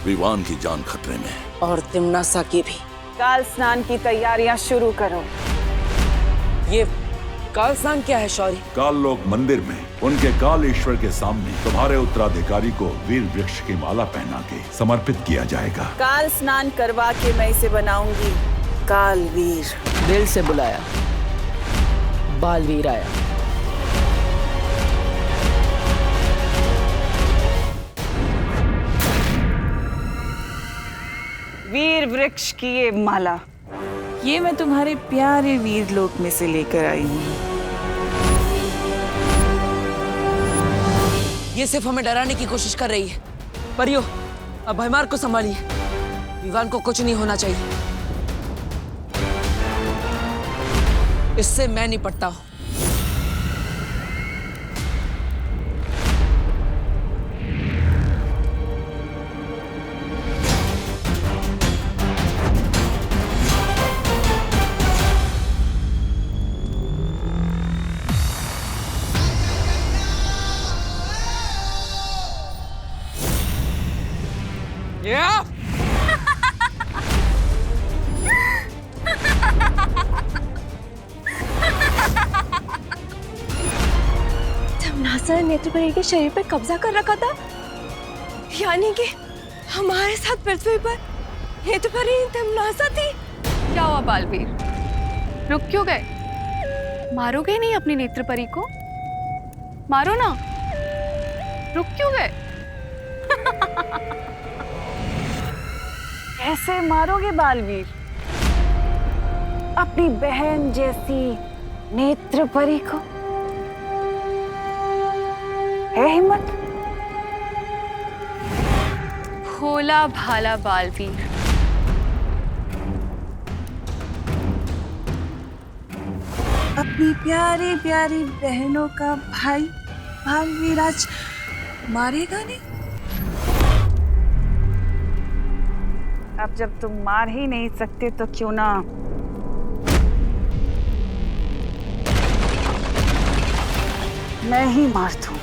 विवान की जान खतरे में और तिम्नासा की भी। काल स्नान की तैयारियां शुरू करो। ये काल स्नान क्या है शौर्य? काल लोक मंदिर में उनके काल ईश्वर के सामने तुम्हारे उत्तराधिकारी को वीर वृक्ष की माला पहना के समर्पित किया जाएगा। काल स्नान करवा के मैं इसे बनाऊंगी कालवीर। दिल से बुलाया, बालवीर आया। वीर वृक्ष की ये माला, ये मैं तुम्हारे प्यारे वीर लोक में से लेकर आई हूँ। ये सिर्फ हमें डराने की कोशिश कर रही है। परियो, अब भयमार को संभालिए। विवान को कुछ नहीं होना चाहिए। इससे मैं निपटता हूं। तिम्नासा ने नेत्रपरी के शरीर पर कब्जा कर रखा था, यानी कि हमारे साथ पृथ्वी पर नेत्रपरी तिम्नासा थी। क्या हुआ बालवीर, रुक क्यों गए? मारोगे नहीं अपनी नेत्रपरी को? मारो ना, रुक क्यों गए? कैसे मारोगे बालवीर अपनी बहन जैसी नेत्रपरी को? है हिम्मत? भोला भाला बालवीर, अपनी प्यारी प्यारी बहनों का भाई बालवीर आज मारेगा नहीं? अब जब तुम मार ही नहीं सकते तो क्यों ना मैं ही मार दूं।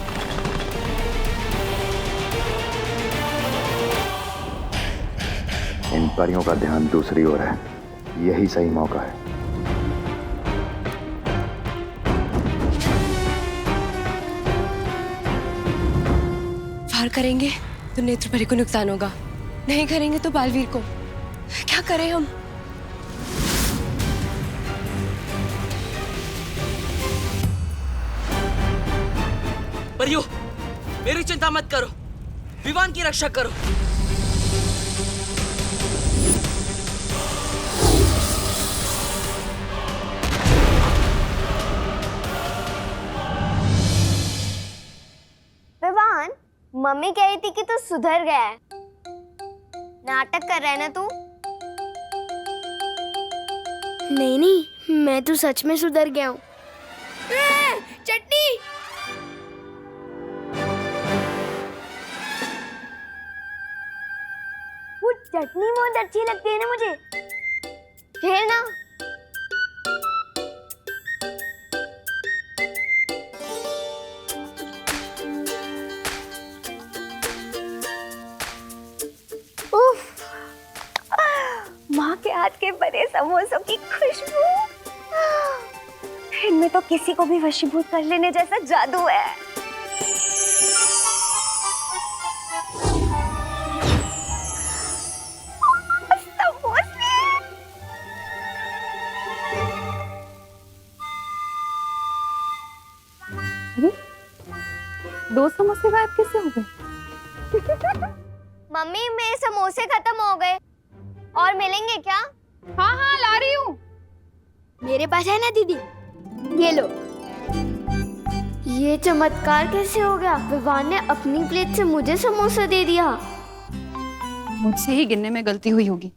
इन परियों का ध्यान दूसरी ओर है, यही सही मौका है। वार करेंगे तो नेत्रपरी को नुकसान होगा, नहीं करेंगे तो बालवीर को। क्या करें हम? परियो, मेरी चिंता मत करो, विवान की रक्षा करो। विवान, मम्मी कह रही थी कि तू सुधर गया है। नाटक कर रहा है ना तू? नहीं नहीं, मैं तो सच में सुधर गया हूँ। चटनी! वो चटनी बहुत अच्छी लगती है ना मुझे। खेलना। माँ के हाथ के बने समोसों की खुशबू, इनमें तो किसी को भी वशीभूत कर लेने जैसा जादू है। अरे, 2 समोसे गायब कैसे हो गए? मम्मी, मेरे समोसे खत्म हो गए और मिलेंगे क्या? हाँ हाँ, ला रही हूँ। मेरे पास है ना दीदी, ये लो। ये चमत्कार कैसे हो गया? विवान ने अपनी प्लेट से मुझे समोसा दे दिया। मुझसे ही गिनने में गलती हुई होगी।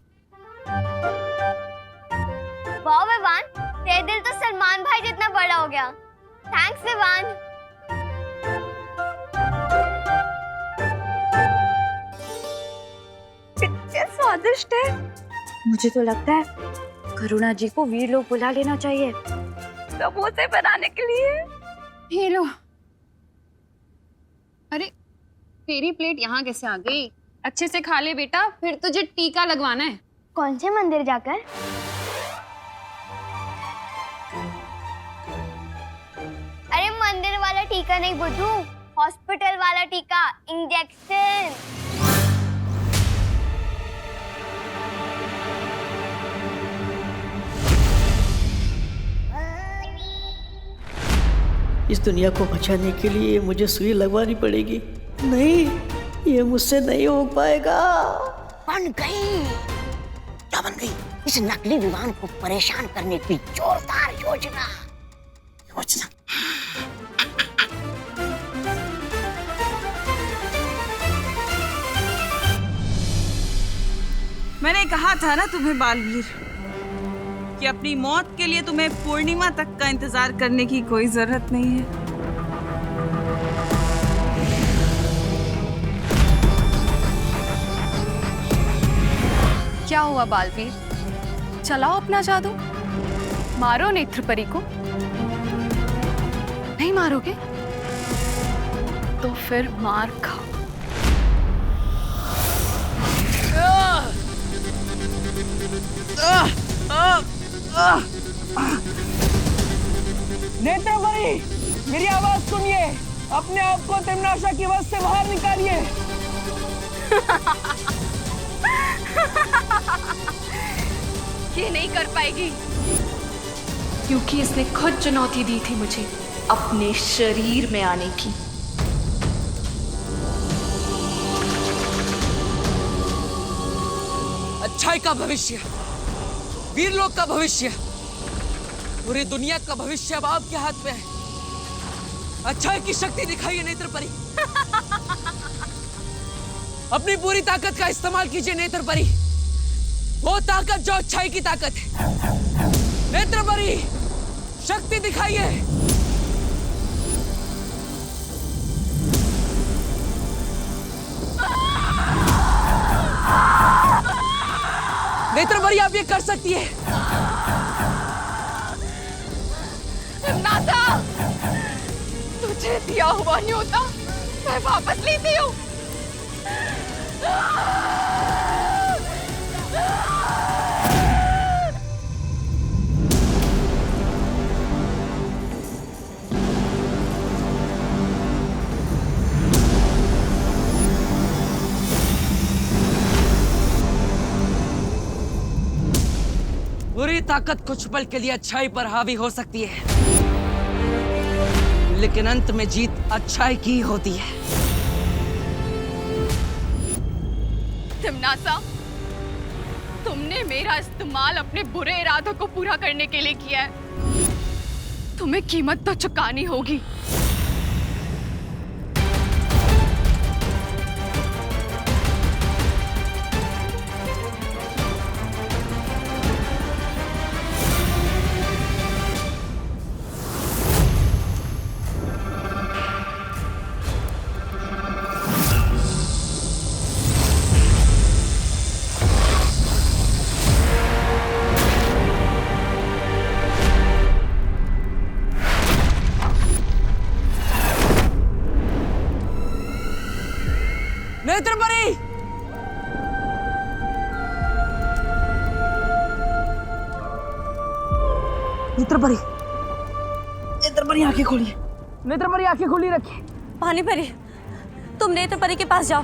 वाह विवान, तेरा दिल तो सलमान भाई जितना बड़ा हो गया। थैंक्स विवान। कितने स्वादिष्ट है। मुझे तो लगता है करुणा जी को वीर लोग बुला लेना चाहिए समोसे बनाने के लिए। ये लो। अरे, तेरी प्लेट यहाँ कैसे आ गई? अच्छे से खा ले बेटा, फिर तुझे टीका लगवाना है। कौन से मंदिर जाकर? अरे मंदिर वाला टीका नहीं बुद्धू, हॉस्पिटल वाला टीका, इंजेक्शन। इस दुनिया को बचाने के लिए मुझे सुई लगवानी पड़ेगी। नहीं, ये मुझसे नहीं हो पाएगा। बन गई, क्या बन गई? इस नकली विमान को परेशान करने की जोरदार योजना। मैंने कहा था ना तुम्हें बालवीर कि अपनी मौत के लिए तुम्हें पूर्णिमा तक का इंतजार करने की कोई जरूरत नहीं है। क्या हुआ बालवीर? चलाओ अपना जादू, मारो नेत्रपरी को। नहीं मारोगे तो फिर मार खाओ। नेत्रपरी, मेरी आवाज सुनिए, अपने आप को तिम्नाशा की वश से बाहर निकालिए। ये नहीं कर पाएगी, क्योंकि इसने खुद चुनौती दी थी मुझे अपने शरीर में आने की। अच्छाई का भविष्य, वीरलोक का भविष्य, पूरी दुनिया का भविष्य अब आपके हाथ में है। अच्छाई की शक्ति दिखाइए नेत्रपरी। अपनी पूरी ताकत का इस्तेमाल कीजिए नेत्रपरी, वो ताकत जो अच्छाई की ताकत है। नेत्रपरी, शक्ति दिखाइए। नेत्रपरी, आप ये कर सकती है। नाता, तुझे दिया हुआ नहीं होता, मैं वापस लेती हूँ। बुरी ताकत कुछ पल के लिए अच्छाई पर हावी हो सकती है, लेकिन अंत में जीत अच्छाई की होती है। तिम्नासा, तुमने मेरा इस्तेमाल अपने बुरे इरादों को पूरा करने के लिए किया है। तुम्हें कीमत तो चुकानी होगी। नेत्रपरी, नेत्रपरी, नेत्रपरी आंखें खोलिए। नेत्रपरी आंखें खोली रखिए। पानीपरी, तुम नेत्रपरी के पास जाओ,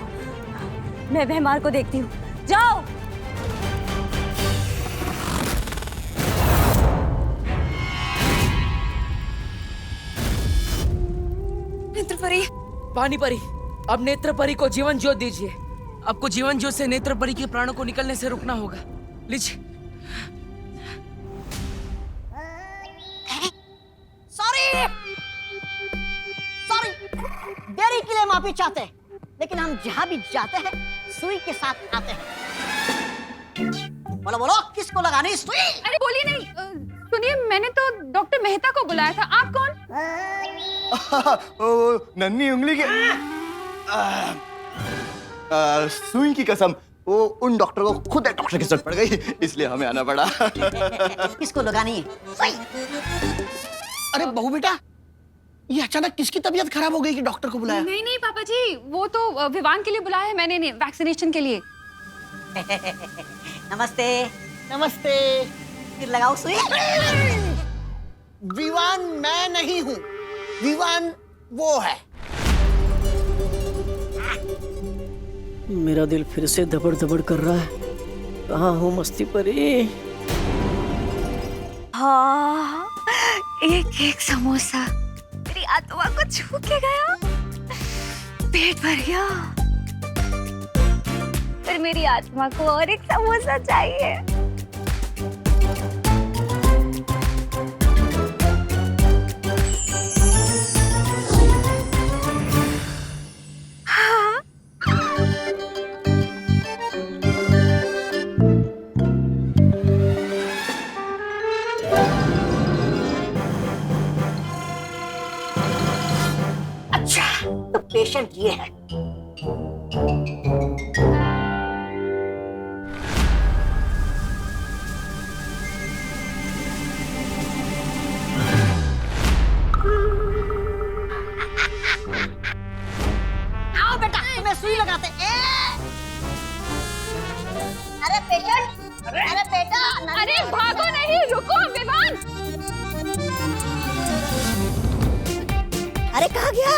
मैं भैमार को देखती हूँ। जाओ। नेत्रपरी, पानीपरी, अब नेत्रपरी को जीवन ज्योत दीजिए। आपको जीवन ज्योत से नेत्रपरी के प्राणों को निकलने से रुकना होगा। लीजिए। सॉरी, देरी के लिए माफी चाहते हैं, लेकिन हम जहाँ भी जाते हैं सुई के साथ आते हैं। बोलो बोलो, किसको लगानी सुई? अरे बोलिए नहीं। सुनिए, मैंने तो डॉक्टर मेहता को बुलाया था। आप कौन? नन्ही उंगली के सुई की कसम, वो उन डॉक्टर को खुद एक डॉक्टर की जरूरत पड़ गई, इसलिए हमें आना पड़ा। किसको लगानी है सुई? अरे बहू बेटा, ये अचानक किसकी तबीयत खराब हो गई कि डॉक्टर को बुलाया? नहीं नहीं पापा जी, वो तो विवान के लिए बुलाया है मैंने, वैक्सीनेशन के लिए। नमस्ते। नमस्ते। फिर लगाओ सुई। विवान मैं नहीं हूँ, विवान वो है। मेरा दिल फिर से धबड़ धबड़ कर रहा है। कहाँ हूँ मस्ती परी? हाँ, एक एक समोसा मेरी आत्मा को छू के गया, पेट भर गया। पर मेरी आत्मा को और एक समोसा चाहिए। हाँ। अच्छा, तो पेशेंट ये है। आओ बेटा, तुम्हें सुई लगाते। अरे पेशेंट, अरे बेटा, अरे भागो नहीं, रुको विवान। अरे कहाँ गया?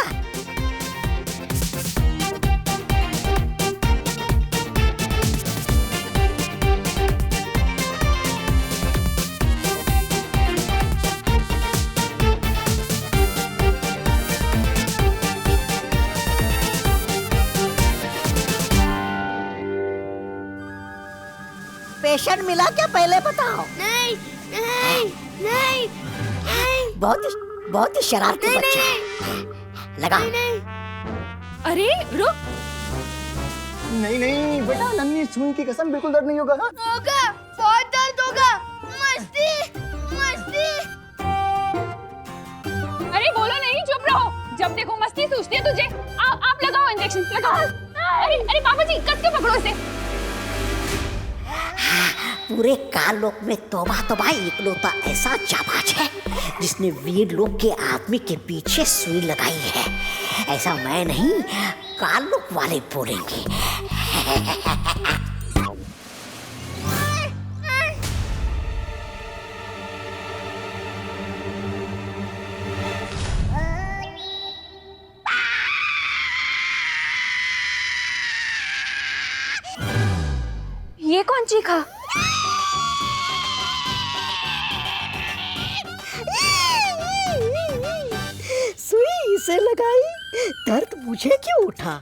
पेशेंट मिला क्या पहले बताओ? नहीं नहीं नहीं नहीं, बहुत ही शरारती बच्चा है। लगा। अरे रुक। नहीं नहीं बेटा, नन्ही सुई की कसम, बिल्कुल दर्द नहीं होगा। हाँ? होगा, बहुत दर्द होगा। मस्ती मस्ती। अरे बोलो नहीं, चुप रहो। जब देखो मस्ती सूझती है तुझे। आप लगाओ इंजेक्शन, लगाओ। अरे पापा जी, कस के पकड़ो इसे। पूरे काल लोक में तौबा तौबा इकलौता ऐसा जाबाज है जिसने वीर लोक के आदमी के पीछे सुई लगाई है। ऐसा मैं नहीं, काल लोक वाले बोलेंगे। ये कौन चीखा? सुई इसे लगाई, दर्द मुझे क्यों उठा?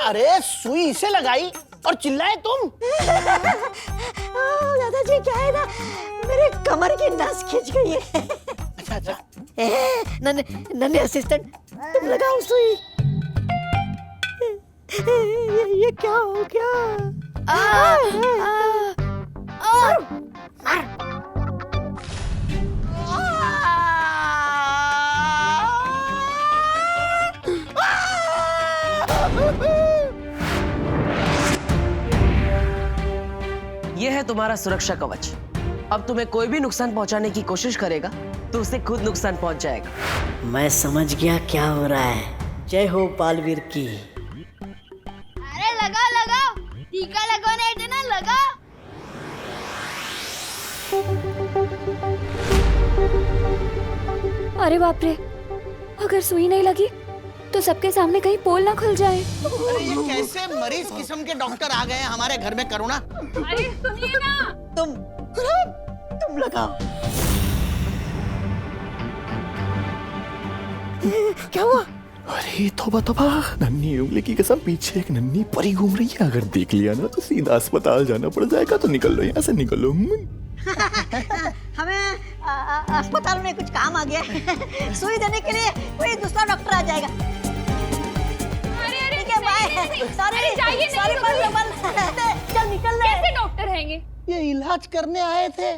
अरे सुई इसे लगाई और चिल्लाए तुम? दादाजी क्या है ना, मेरे कमर की नस खिंच गई है। अच्छा अच्छा। नन्हे असिस्टेंट, तुम लगाओ सुई। ये क्या हो गया? ये है तुम्हारा सुरक्षा कवच। अब तुम्हें कोई भी नुकसान पहुंचाने की कोशिश करेगा तो उसे खुद नुकसान पहुंच जाएगा। मैं समझ गया क्या हो रहा है। जय हो बालवीर की। अरे लगा लगा, टीका लगवाने देना, लगा। अरे बाप रे, अगर सुई नहीं लगी तो सबके सामने कहीं पोल ना खुल जाए। अरे ये कैसे मरीज किस्म के डॉक्टर आ गए हैं हमारे घर में, करुणा। अरे सुनिए ना। तुम लगाओ। क्या हुआ? अरे तौबा तौबा, नन्ही उंगली की कसम, पीछे एक नन्ही परी घूम रही है। अगर देख लिया ना तो सीधा अस्पताल जाना पड़ जाएगा। तो निकल लो यहाँ से, निकल लो। हमें अस्पताल में कुछ काम आ गया है। सुई देने के लिए कोई दूसरा डॉक्टर आ जाएगा। ठीक है, बाय। सॉरी चल निकल रहे। कैसे डॉक्टर हैंगे? ये इलाज करने आए थे,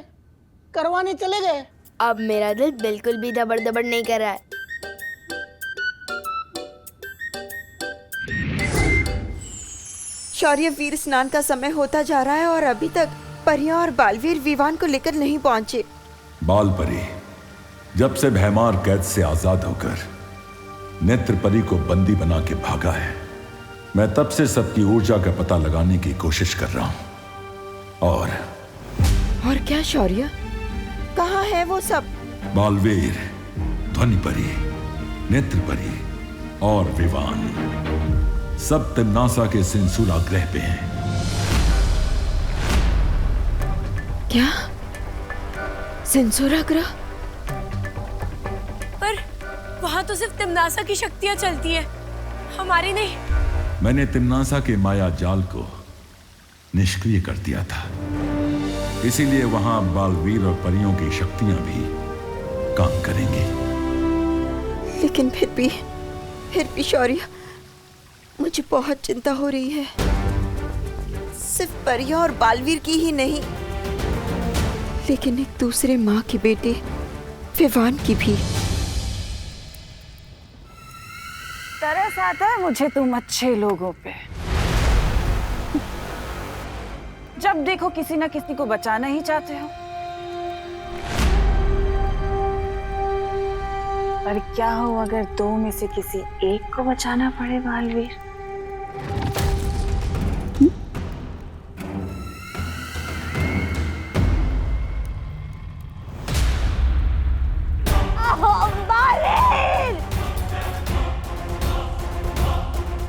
करवाने चले गए। अब मेरा दिल बिल्कुल भी दबड़ दबड़ नहीं कर रहा है। शौर्य वीर स्नान का समय होता जा रहा है और अभी तक परियां और बालवीर विवान को लेकर नहीं पहुंचे। बाल परी, जब से भैमार कैद से आजाद होकर नेत्र परी को बंदी बना के भागा है, मैं तब से सबकी ऊर्जा का पता लगाने की कोशिश कर रहा हूं। और क्या शौर्य, कहाँ है वो सब? बालवीर, ध्वनि परी, नेत्र परी और विवान सब तिम्नासा के सिंसूरा ग्रह पे हैं। क्या? सिंसूरा ग्रह? पर वहां तो सिर्फ तिम्नासा की शक्तियां चलती है, हमारी नहीं। मैंने तिम्नासा के माया जाल को निष्क्रिय कर दिया था, इसीलिए वहां बालवीर और परियों की शक्तियां भी काम करेंगी। लेकिन फिर भी शौर्य, मुझे बहुत चिंता हो रही है। सिर्फ परियों और बालवीर की ही नहीं, लेकिन एक दूसरे माँ की बेटे विवान की भी। तरस आता है मुझे तुम अच्छे लोगों पे। जब देखो किसी ना किसी को बचाना ही चाहते हो। पर क्या हो अगर दो में से किसी एक को बचाना पड़े बालवीर?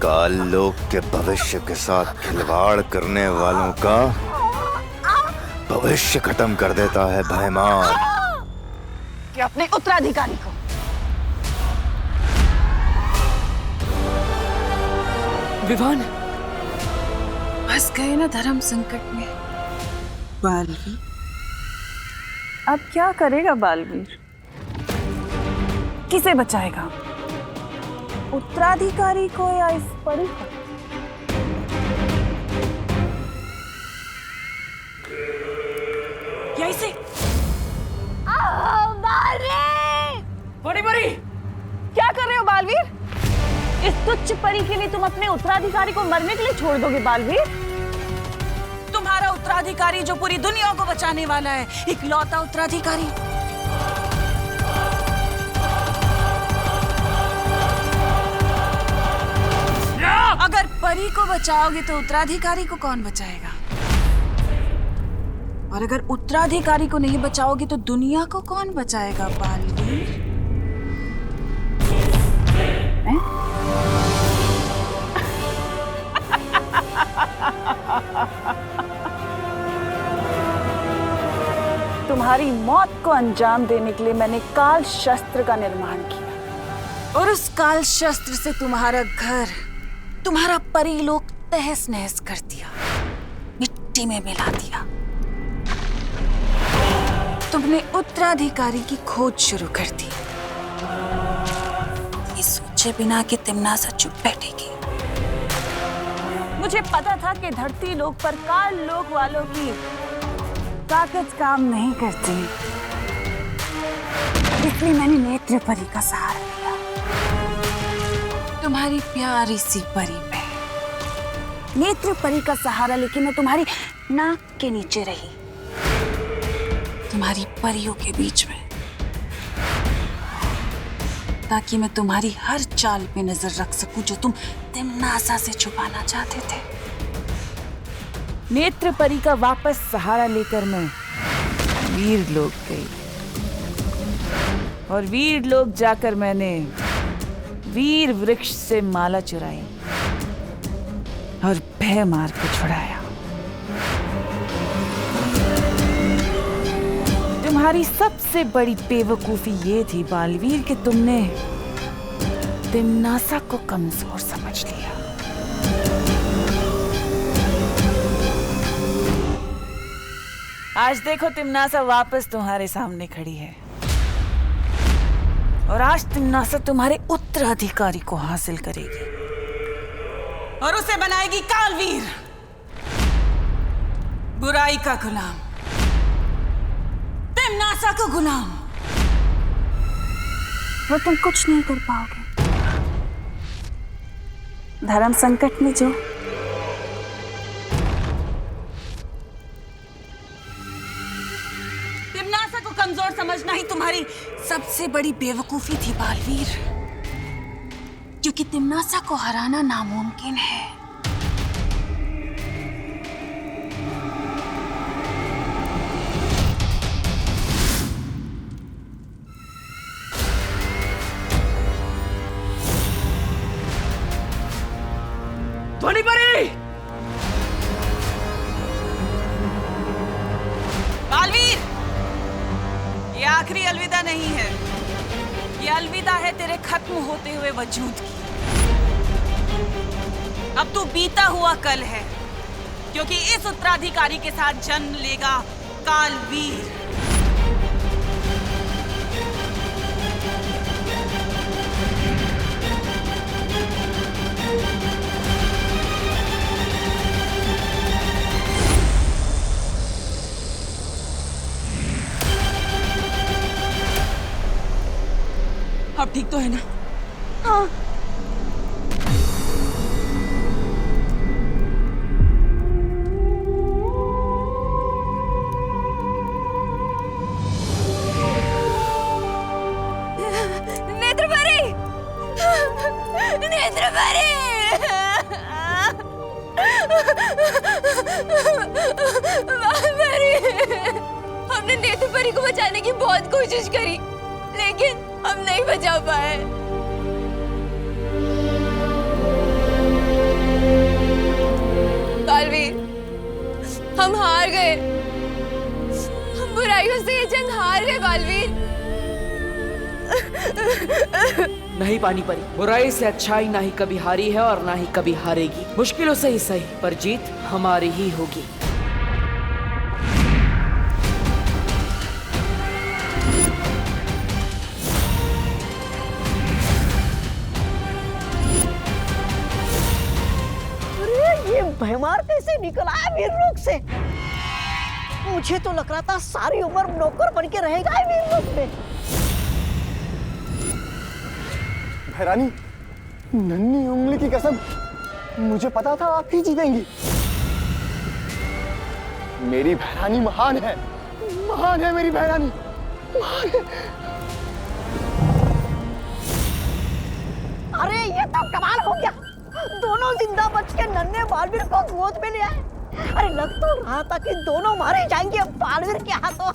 काल लोक के भविष्य के साथ खिलवाड़ करने वालों का भविष्य खत्म कर देता है भैमार। कि अपने उत्तराधिकारी को विवान, फंस गए ना धर्म संकट में। बालवीर अब क्या करेगा बालवीर? किसे बचाएगा? उत्तराधिकारी को या इस परी को? या इसे? बड़ी बड़ी, क्या कर रहे हो बालवीर? इस तुच्छ परी के लिए तुम अपने उत्तराधिकारी को मरने के लिए छोड़ दोगे बालवीर? तुम्हारा उत्तराधिकारी जो पूरी दुनिया को बचाने वाला है, इकलौता उत्तराधिकारी। अगर परी को बचाओगे तो उत्तराधिकारी को कौन बचाएगा? और अगर उत्तराधिकारी को नहीं बचाओगे तो दुनिया को कौन बचाएगा बालवीर? तुम्हारी मौत को अंजाम देने के लिए मैंने काल शस्त्र का निर्माण किया, और उस काल शस्त्र से तुम्हारा घर, तुम्हारा परीलोक तहस नहस कर दिया, मिट्टी में मिला दिया। तुमने उत्तराधिकारी की खोज शुरू कर दी, ये सोचे बिना कि तिम्नासा चुप बैठेगी। मुझे पता था कि धरती लोक पर काल लोक वालों की ताकत काम नहीं करती, इसलिए मैंने नेत्र परी का सहारा लिया। तुम्हारी प्यारी सी परी पे नेत्र परी का सहारा लेके मैं तुम्हारी नाक के नीचे रही, तुम्हारी परियों के बीच में, ताकि मैं तुम्हारी हर चाल पे नजर रख सकूं जो तुम तिम्नासा से छुपाना चाहते थे। नेत्र परी का वापस सहारा लेकर मैं वीर लोक गई, और वीर लोक जाकर मैंने वीर वृक्ष से माला चुराई और भय मार के छुड़ाया। तुम्हारी सबसे बड़ी बेवकूफी ये थी बालवीर कि तुमने तिम्नासा को कमजोर समझ लिया। आज देखो तिम्नासा वापस तुम्हारे सामने खड़ी है, और आज तिम्नासा तुम्हारे उत्तराधिकारी को हासिल करेगी और उसे बनाएगी कालवीर, बुराई का गुलाम, तिम्नासा का गुलाम। वो तुम कुछ नहीं कर पाओगे। धर्म संकट में जो तिम्नासा को कमजोर समझना ही तुम्हारी सबसे बड़ी बेवकूफी थी बालवीर, क्योंकि तिम्नासा को हराना नामुमकिन है। ध्वनि परी! बालवीर, ये आखिरी अलविदा नहीं है, ये अलविदा है तेरे खत्म होते हुए वजूद की। अब तू बीता हुआ कल है, क्योंकि इस उत्तराधिकारी के साथ जन्म लेगा कालवीर। अब ठीक तो है ना? हाँ। नेत्रपरी! नेत्रपरी! बालवीर! हमने नेत्रपरी को बचाने की बहुत कोशिश करी, लेकिन हम नहीं बचा पाए। बालवीर, हम हार गए। हम बुराइयों से ये जंग हार गए बालवीर। नहीं पानी परी, बुराई से अच्छाई ना ही कभी हारी है और ना ही कभी हारेगी। मुश्किलों से ही सही, पर जीत हमारी ही होगी। भयमार कैसे निकल आया वीरलोक से? मुझे तो लग रहा था सारी उम्र नौकर बन के रहेगा वीरलोक में। भैरानी, नन्ही उंगली की कसम, मुझे पता था आप ही जीतेंगी। मेरी भैरानी महान है मेरी भैरानी, महान है। अरे ये तो कमाल हो गया, दोनों जिंदा बच के नन्हे बालवीर को गोद में ले आए। अरे लग तो रहा था कि दोनों मारे जाएंगे बालवीर के हाथों।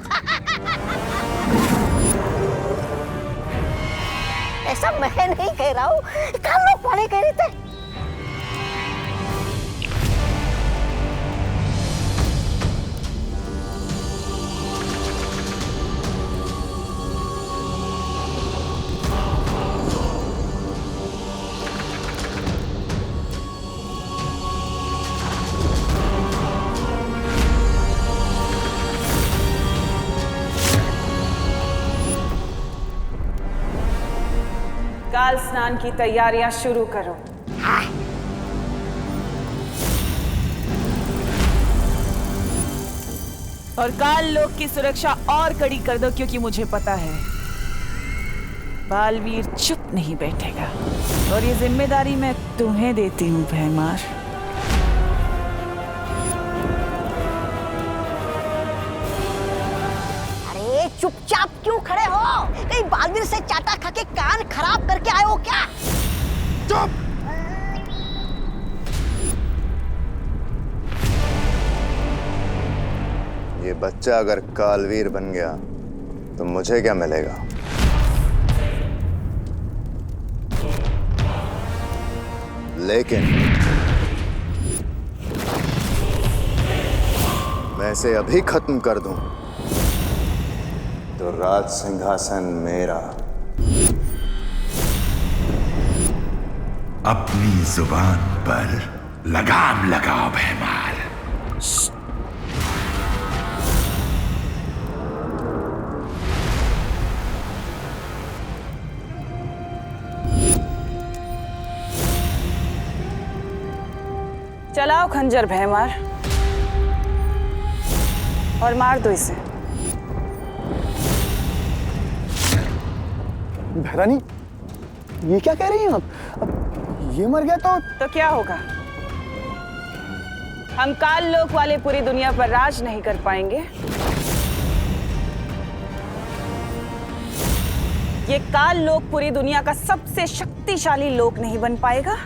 ऐसा मैं नहीं कह रहा हूँ, कल लोग पढ़े कह रहे थे। काल स्नान की तैयारियां शुरू करो। और काल लोक की सुरक्षा और कड़ी कर दो, क्योंकि मुझे पता है बालवीर चुप नहीं बैठेगा। और ये जिम्मेदारी मैं तुम्हें देती हूँ भैमार। अरे चुपचाप क्यों खड़े हो? कहीं बालवीर से चाटा खा के कान खराब करके आए हो क्या? चुप! ये बच्चा अगर कालवीर बन गया तो मुझे क्या मिलेगा? लेकिन मैं इसे अभी खत्म कर दूं तो राज सिंहासन मेरा। अपनी जुबान पर लगाम लगाओ भैमार। चलाओ खंजर भैमार और मार दो इसे। भैरानी, ये क्या कह रही हैं आप? अब ये मर गया तो क्या होगा? हम काल लोक वाले पूरी दुनिया पर राज नहीं कर पाएंगे। ये काल लोक पूरी दुनिया का सबसे शक्तिशाली लोक नहीं बन पाएगा।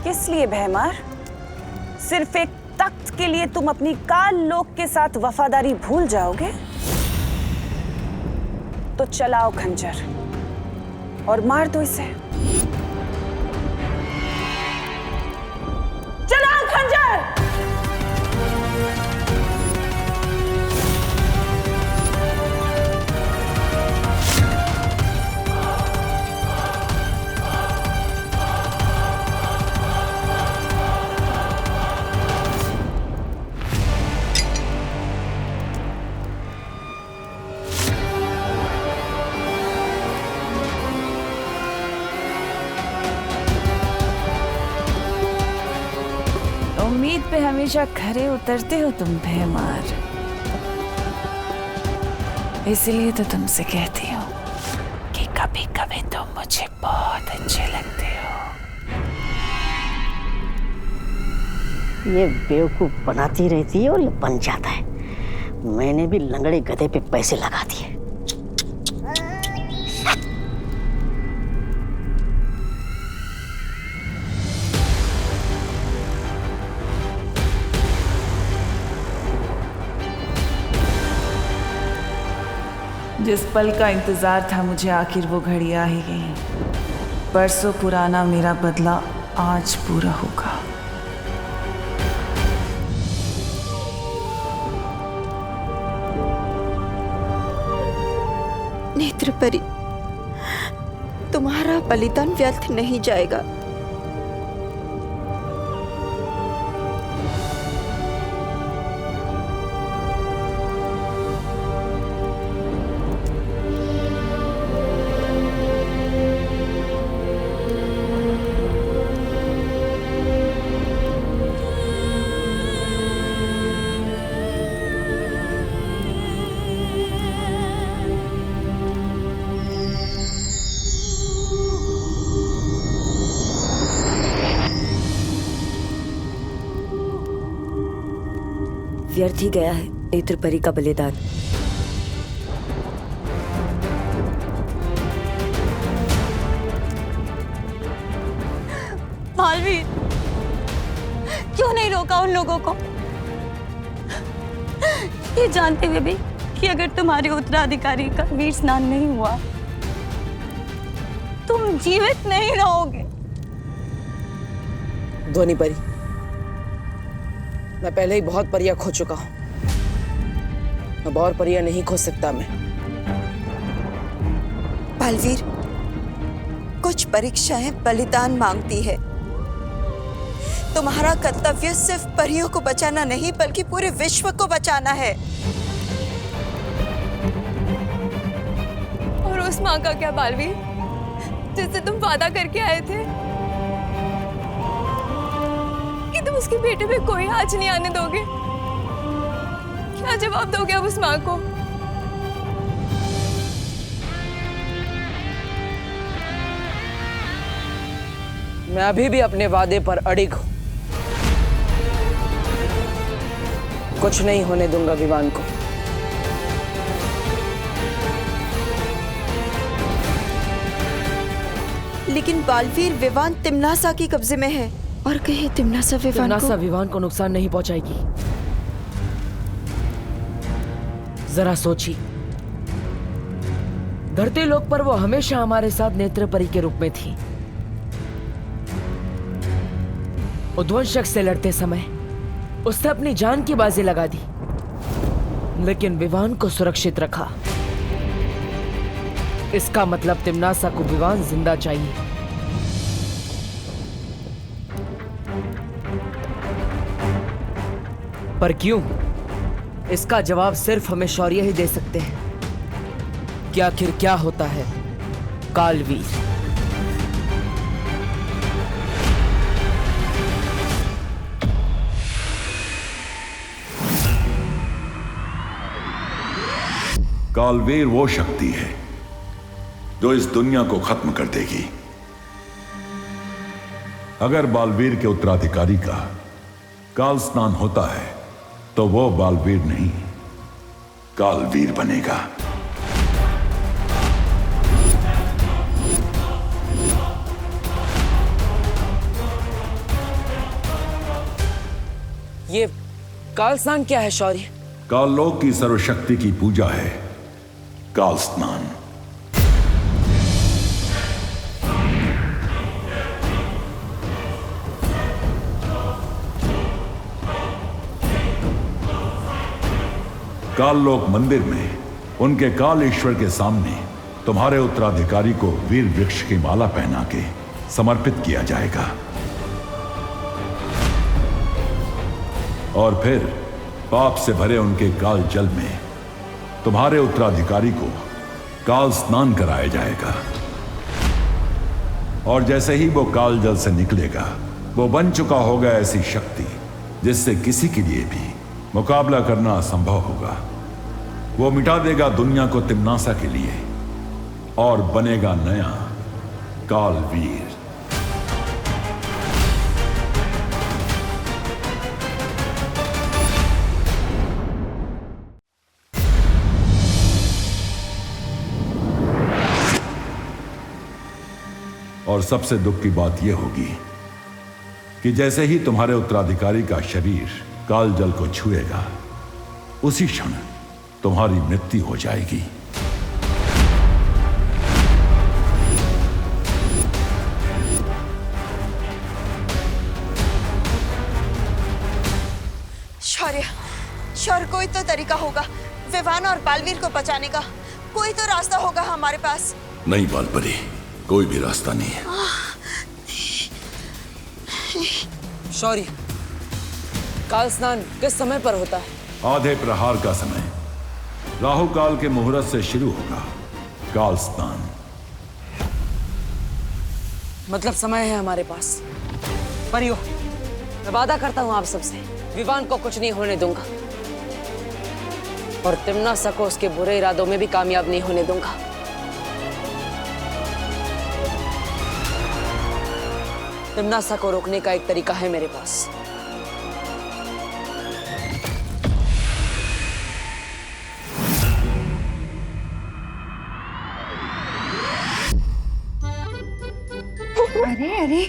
किस लिए भैमार? सिर्फ एक तख्त के लिए तुम अपनी काल लोक के साथ वफादारी भूल जाओगे? तो चलाओ खंजर और मार दो इसे। चलाओ खंजर। उम्मीद पे हमेशा खरे उतरते हो तुम भैमार, इसलिए तो तुमसे कहती हूँ कि कभी कभी तुम मुझे बहुत अच्छे लगते हो। ये बेवकूफ बनाती रहती है और ये बन जाता है। मैंने भी लंगड़े गधे पे पैसे लगा दिए। जिस पल का इंतजार था मुझे, आखिर वो घड़ी आ ही गई। परसों पुराना मेरा बदला आज पूरा होगा। नेत्र परी, तुम्हारा बलिदान व्यर्थ नहीं जाएगा। व्यर्थ ही गया है नेत्र परी का बलिदान। बालवीर, क्यों नहीं रोका उन लोगों को? ये जानते हुए भी कि अगर तुम्हारे उत्तराधिकारी का वीर स्नान नहीं हुआ, तुम जीवित नहीं रहोगे। ध्वनि परी, मैं पहले ही बहुत परियां खो चुका हूं। अब और परियां नहीं खो सकता मैं। बालवीर, कुछ परीक्षाएं बलिदान मांगती है। तुम्हारा कर्तव्य सिर्फ परियों को बचाना नहीं, बल्कि पूरे विश्व को बचाना है। और उस माँ का क्या बालवीर, जिससे तुम वादा करके आए थे कि तुम उसके बेटे पे कोई आँच नहीं आने दोगे? क्या जवाब दोगे अब उस माँ को? मैं अभी भी अपने वादे पर अड़िग हूं। कुछ नहीं होने दूंगा विवान को। लेकिन बालवीर, विवान तिम्नासा के कब्जे में है और कहीं तिम्नासा विवान को नुकसान नहीं पहुंचाएगी। जरा सोची, धरती लोक पर वो हमेशा हमारे साथ नेत्र परी के रूप में थी। उद्वंशक से लड़ते समय उसने अपनी जान की बाजी लगा दी, लेकिन विवान को सुरक्षित रखा। इसका मतलब तिम्नासा को विवान जिंदा चाहिए। पर क्यों? इसका जवाब सिर्फ हमें शौर्य ही दे सकते हैं कि आखिर क्या होता है कालवीर। कालवीर वो शक्ति है जो इस दुनिया को खत्म कर देगी। अगर बालवीर के उत्तराधिकारी का काल स्नान होता है तो वो बालवीर नहीं, कालवीर बनेगा। ये काल स्नान क्या है शौर्य? काललोक की सर्वशक्ति की पूजा है काल स्नान। काललोक मंदिर में उनके काल ईश्वर के सामने तुम्हारे उत्तराधिकारी को वीर वृक्ष की माला पहना के समर्पित किया जाएगा और फिर पाप से भरे उनके काल जल में तुम्हारे उत्तराधिकारी को काल स्नान कराया जाएगा। और जैसे ही वो काल जल से निकलेगा वो बन चुका होगा ऐसी शक्ति जिससे किसी के लिए भी मुकाबला करना असंभव होगा। वो मिटा देगा दुनिया को तिम्नासा के लिए और बनेगा नया कालवीर। और सबसे दुख की बात यह होगी कि जैसे ही तुम्हारे उत्तराधिकारी का शरीर काल जल को छुएगा उसी क्षण तुम्हारी मृत्यु हो जाएगी। शौर्य, कोई तो तरीका होगा विवान और बालवीर को बचाने का। कोई तो रास्ता होगा हमारे पास। नहीं बालपरी, कोई भी रास्ता नहीं है। शौर्य, काल स्नान किस समय पर होता है? आधे प्रहार का समय राहु काल के मुहूर्त से शुरू होगा काल स्नान। मतलब समय है हमारे पास। परियो, मैं वादा करता हूं आप सबसे विवान को कुछ नहीं होने दूंगा और तिम्नासा को उसके बुरे इरादों में भी कामयाब नहीं होने दूंगा। तिम्नासा को रोकने का एक तरीका है मेरे पास। अरे अरे,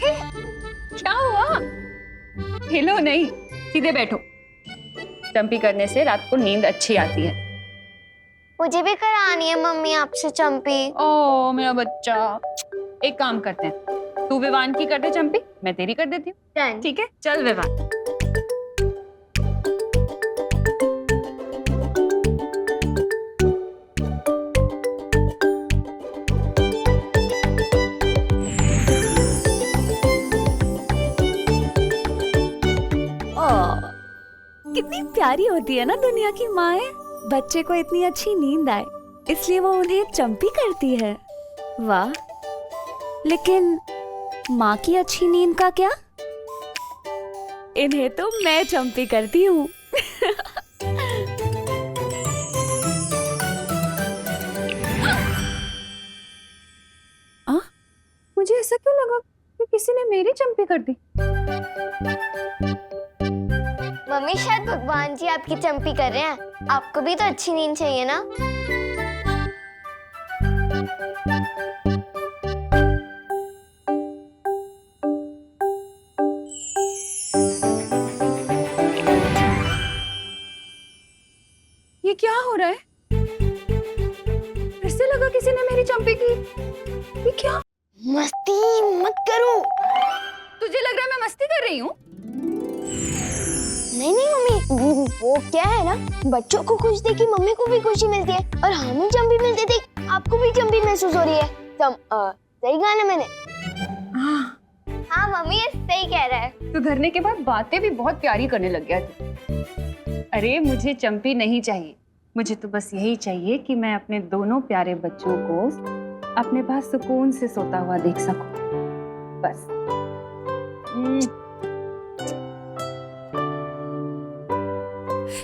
क्या हुआ? हिलो नहीं, सीधे बैठो। चंपी करने से रात को नींद अच्छी आती है। मुझे भी करानी है मम्मी आपसे चंपी। ओ मेरा बच्चा, एक काम करते हैं, तू विवान की कर दे चंपी, मैं तेरी कर देती हूँ। ठीक है, चल विवान। कितनी प्यारी होती है ना दुनिया की माएं। बच्चे को इतनी अच्छी नींद आए इसलिए वो उन्हें चंपी करती है। वाह, लेकिन माँ की अच्छी नींद का क्या? इन्हें तो मैं चंपी करती हूँ। मुझे ऐसा क्यों लगा कि किसी ने मेरी चंपी कर दी? मम्मी शायद भगवान जी आपकी चंपी कर रहे हैं। आपको भी तो अच्छी नींद चाहिए ना। ये क्या हो रहा है? फिर से लगा किसी ने मेरी चंपी की। ये क्या? मस्ती मत करो। तुझे लग रहा है मैं मस्ती कर रही हूँ? नहीं नहीं मम्मी, वो क्या है ना, बच्चों को खुश देख के मम्मी को भी खुशी मिलती है और हमें चंपी मिलती थी, आपको भी चंपी महसूस हो रही है। सही कहा ना मैंने? हाँ मम्मी, ये सही कह रहा है। तो धरने के बाद बातें भी बहुत प्यारी करने लग गया तू। अरे मुझे चंपी नहीं चाहिए, मुझे तो बस यही चाहिए कि मैं अपने दोनों प्यारे बच्चों को अपने पास सुकून से सोता हुआ देख सकूं, बस।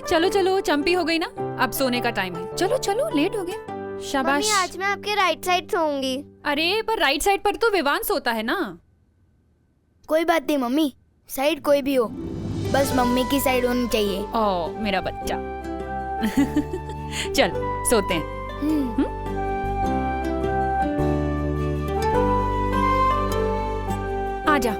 चलो चलो, चंपी हो गई ना, अब सोने का टाइम है। चलो चलो, लेट हो गए। शाबाश। मम्मी, आज मैं आपके राइट साइड सोऊंगी। अरे पर राइट साइड पर तो विवान सोता है ना। कोई बात नहीं मम्मी, साइड कोई भी हो, बस मम्मी की साइड होनी चाहिए। ओ मेरा बच्चा। चल सोते हैं। आजा।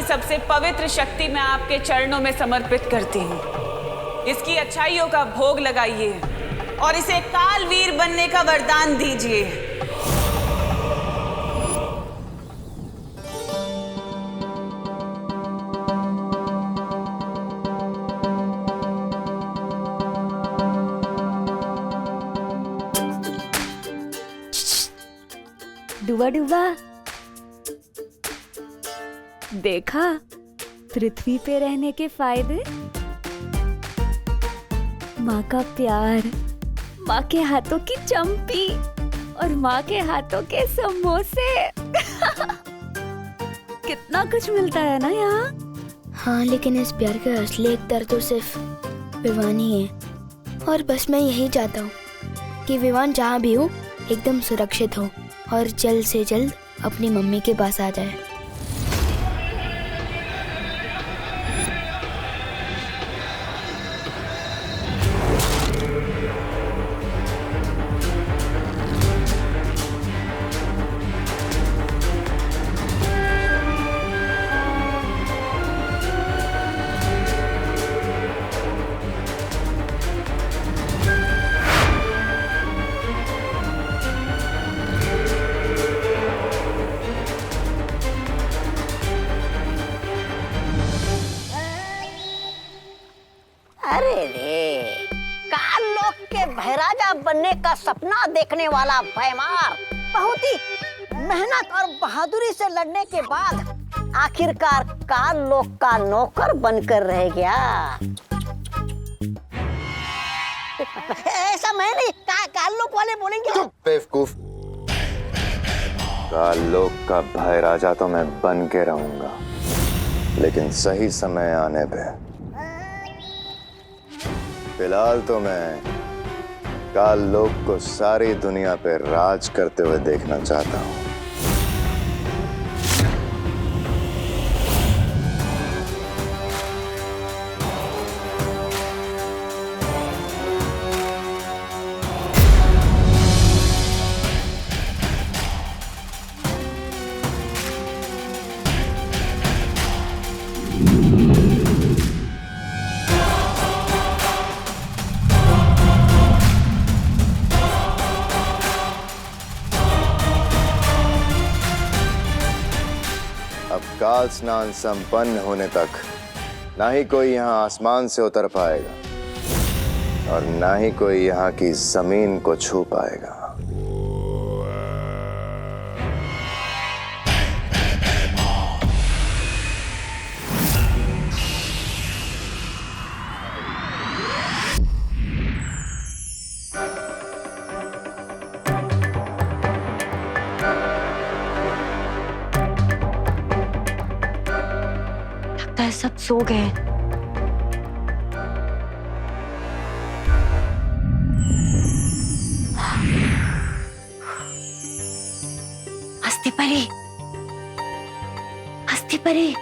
सबसे पवित्र शक्ति मैं आपके चरणों में समर्पित करती हूँ। इसकी अच्छाइयों का भोग लगाइए और इसे कालवीर बनने का वरदान दीजिए। डुबा डुबा, देखा पृथ्वी पे रहने के फायदे? माँ का प्यार, माँ के हाथों की चंपी और माँ के हाथों के समोसे। कितना कुछ मिलता है ना यहाँ। हाँ, लेकिन इस प्यार का असली एकतर तो सिर्फ विवान ही है। और बस मैं यही चाहता हूँ कि विवान जहाँ भी हो एकदम सुरक्षित हो और जल्द से जल्द अपनी मम्मी के पास आ जाए। अरे रे, काल लोक के महाराजा बनने का सपना देखने वाला भैमार बहुत ही मेहनत और बहादुरी से लड़ने के बाद आखिरकार काल लोक का नौकर बनकर रह गया। ऐसा मैं नहीं, काल लोक वाले बोलेंगे। बेवकूफ। काल लोक का भाई राजा तो मैं बन के रहूंगा, लेकिन सही समय आने पे। फिलहाल तो मैं काल लोक को सारी दुनिया पे राज करते हुए देखना चाहता हूँ। काल स्नान संपन्न होने तक ना ही कोई यहाँ आसमान से उतर पाएगा और ना ही कोई यहाँ की जमीन को छू पाएगा। सब सो गए। हस्ती परी, हस्ती परी,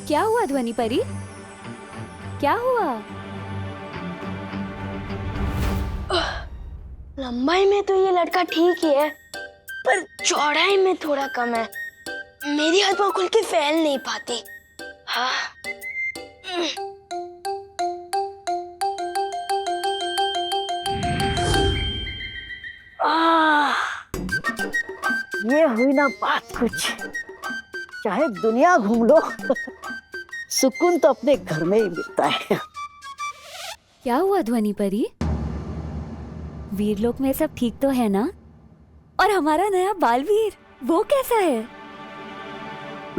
क्या हुआ ध्वनि परी? क्या हुआ? लंबाई में तो ये लड़का ठीक ही है, पर चौड़ाई में थोड़ा कम है। मेरी हथवा खुल के फैल नहीं पाती। हाँ। ये हुई ना बात कुछ। चाहे दुनिया घूम लो, सुकून तो अपने घर में ही मिलता है। क्या हुआ ध्वनि परी? वीरलोक में सब ठीक तो है ना? और हमारा नया बालवीर वो कैसा है?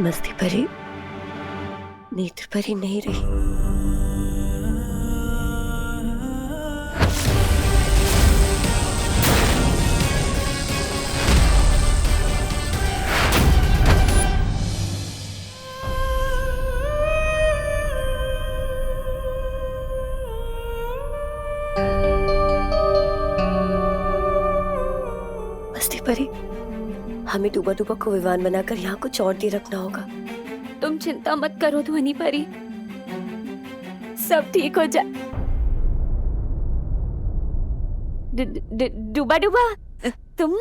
मस्ती परी नेत्र परी नहीं रही। परी, हमें डूबा डूबा को विमान बनाकर यहाँ कुछ और देर रखना होगा। तुम चिंता मत करो ध्वनि परी, सब ठीक हो जाए। डूबा डूबा, तुम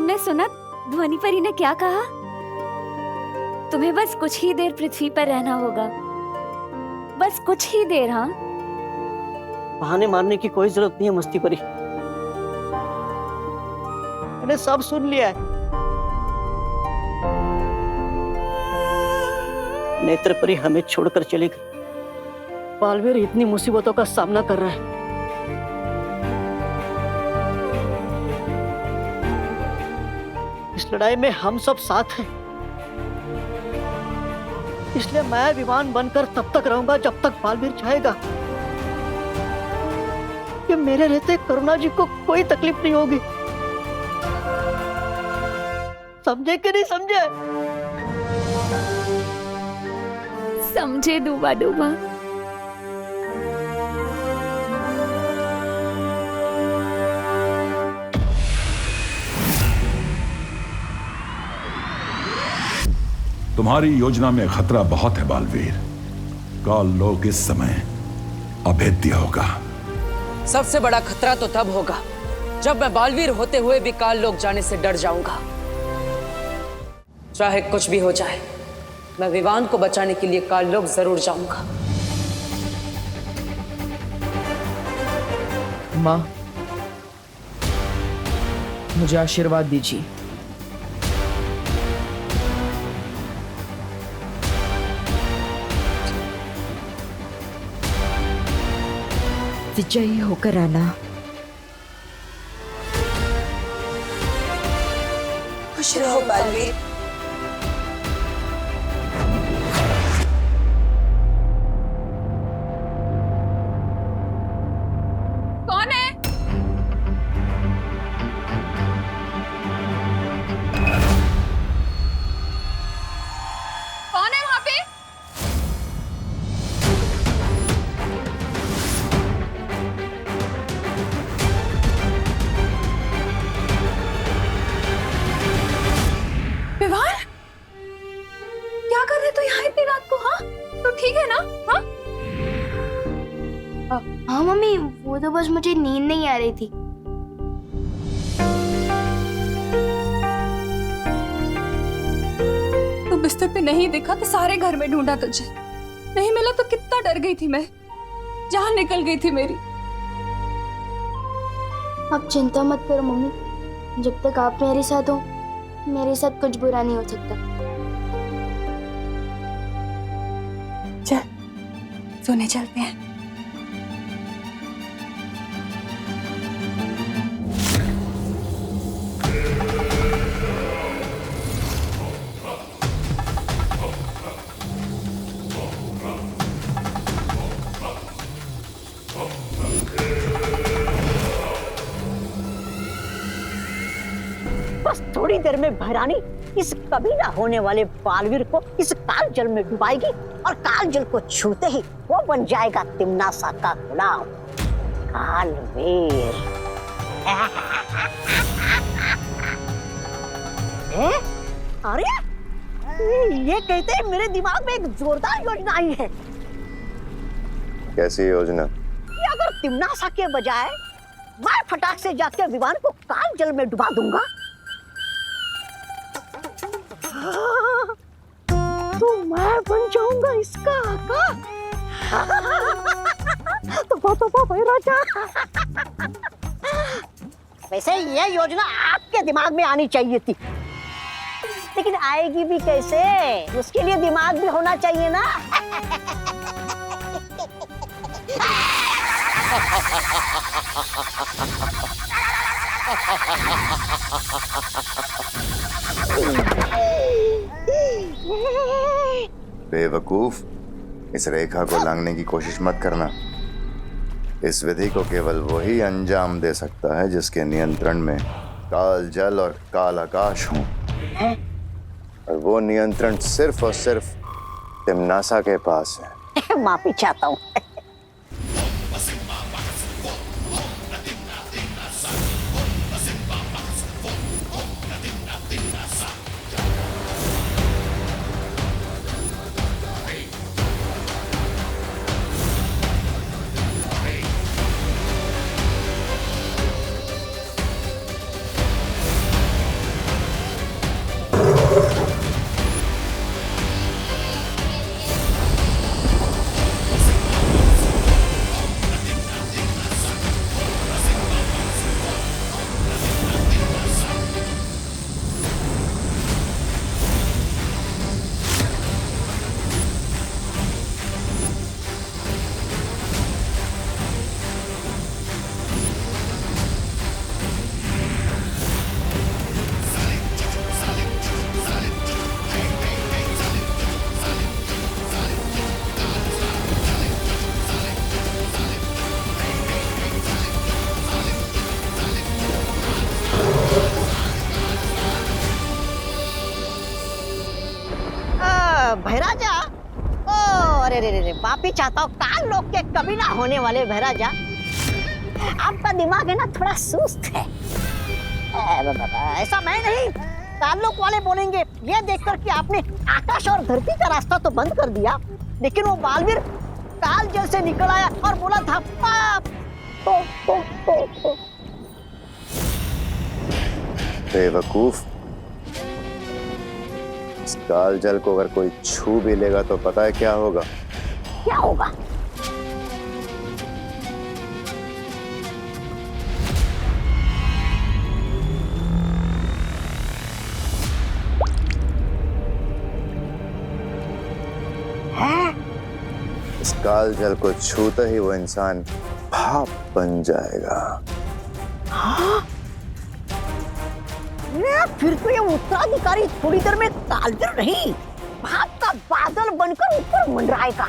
तुमने सुना ध्वनि परी ने क्या कहा? तुम्हें बस कुछ ही देर पृथ्वी पर रहना होगा, बस कुछ ही देर। हाँ, बहाने मारने की कोई जरूरत नहीं है मस्ती परी, मैंने सब सुन लिया है। नेत्र परी हमें छोड़कर चली गई। बालवीर इतनी मुसीबतों का सामना कर रहा है। इस लड़ाई में हम सब साथ हैं, इसलिए मैं विमान बनकर तब तक रहूंगा जब तक बालवीर चाहेगा। कि मेरे रहते करुणा जी को कोई तकलीफ नहीं होगी। समझे कि नहीं समझे? समझे डूबा डूबा। तुम्हारी योजना में खतरा बहुत है बालवीर। काल लोक इस समय अभेद्य होगा। सबसे बड़ा खतरा तो तब होगा जब मैं बालवीर होते हुए भी काल लोक जाने से डर जाऊंगा। चाहे कुछ भी हो जाए, मैं विवान को बचाने के लिए काल लोक जरूर जाऊंगा। माँ, मुझे आशीर्वाद दीजिए। विजयी होकर आना। खुश रहो बालवीर। कौन है? कौन है वहां पे? विवान, क्या कर रहे तो यहाँ इतनी रात को? हाँ, तो ठीक है ना? हाँ, हाँ मम्मी, वो तो बस मुझे नींद नहीं आ रही थी। तो बिस्तर पे नहीं दिखा तो सारे घर में ढूंढा तुझे, नहीं मिला तो कितना डर गई थी मैं, जान निकल गई थी मेरी। आप चिंता मत करो मम्मी, जब तक आप मेरे साथ हो मेरे साथ कुछ बुरा नहीं हो सकता। चल सोने चलते हैं। बस थोड़ी देर में भैरानी इस कभी ना होने वाले बालवीर को इस काल जल में डुबाएगी और काल जल को छूते ही वो बन जाएगा तिम्नासा का गुलाम कालवीर। अरे ये कहते हैं मेरे दिमाग में एक जोरदार योजना आई है। कैसी योजना? कि अगर तिम्नासा के बजाय मैं फटाक से जाकर विमान को काल जल में डुबा दूंगा तो मैं बन जाऊंगा इसका आका। तो भाई राजा, वैसे ये योजना आपके दिमाग में आनी चाहिए थी, लेकिन आएगी भी कैसे? उसके लिए दिमाग भी होना चाहिए ना। बेवकूफ, इस रेखा को लांघने की कोशिश मत करना। इस विधि को केवल वही अंजाम दे सकता है जिसके नियंत्रण में काल जल और काल आकाश हों, और वो नियंत्रण सिर्फ और सिर्फ तिम्नासा के पास है। माफी चाहता हूँ। भैराजा, ओ अरे रे रे, माफी चाहता हूँ काल लोग के कभी ना होने वाले भैराजा, आपका दिमाग है ना थोड़ा सुस्त है। ऐसा मैं नहीं, काल लोग वाले बोलेंगे। ये देखकर कि आपने आकाश और धरती का रास्ता तो बंद कर दिया, लेकिन वो बालवीर काल जल से निकल आया और बोला था पाप। बेवकूफ, इस काल जल को अगर कोई छू भी लेगा तो पता है क्या होगा? क्या होगा? इस काल जल को छूते ही वो इंसान भाप बन जाएगा। हाँ? फिर तो ये उत्तराधिकारी थोड़ी देर में कालवीर नहीं, भाप का बादल बनकर ऊपर मंडराएगा।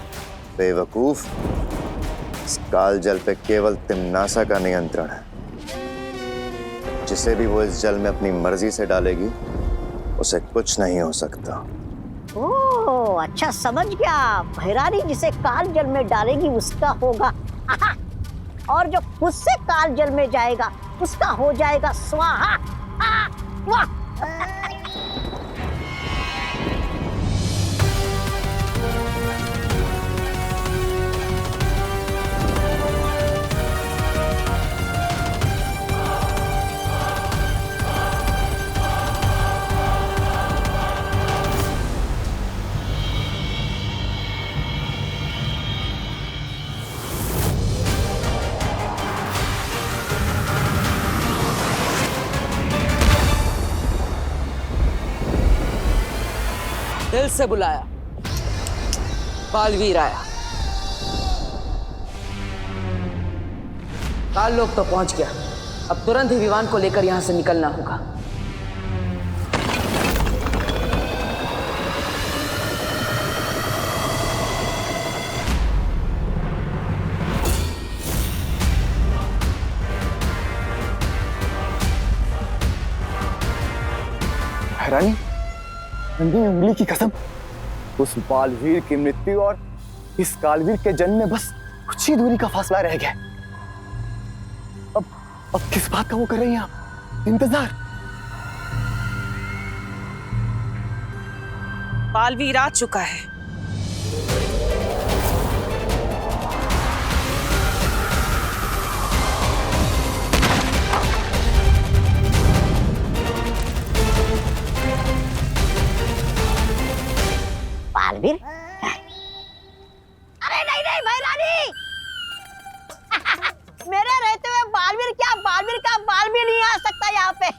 बेवकूफ, इस काल जल पे केवल तिम्नासा का नियंत्रण है। जिसे भी वो इस जल में अपनी मर्जी से डालेगी उसे कुछ नहीं हो सकता। ओह अच्छा, समझ गया। भैरानी जिसे काल जल में डालेगी उसका होगा आहा, और जो खुद से काल जल में जाएगा उसका हो जाएगा स्वाहा। वाह दिल से बुलाया, बालवीर आया। काल लोग तो पहुंच गया, अब तुरंत ही विवान को लेकर यहां से निकलना होगा। हैरानी, नंदी उंगली की कसम, उस बालवीर की मृत्यु और इस कालवीर के जन्म में बस कुछ ही दूरी का फासला रह गया। अब किस बात का वो कर रही हैं आप? इंतजार। बालवीर आ चुका है। बालवीर? अरे नहीं भैरानी, मेरे रहते हुए बालवीर क्या, बालवीर का बाल भी नहीं आ सकता यहाँ पे।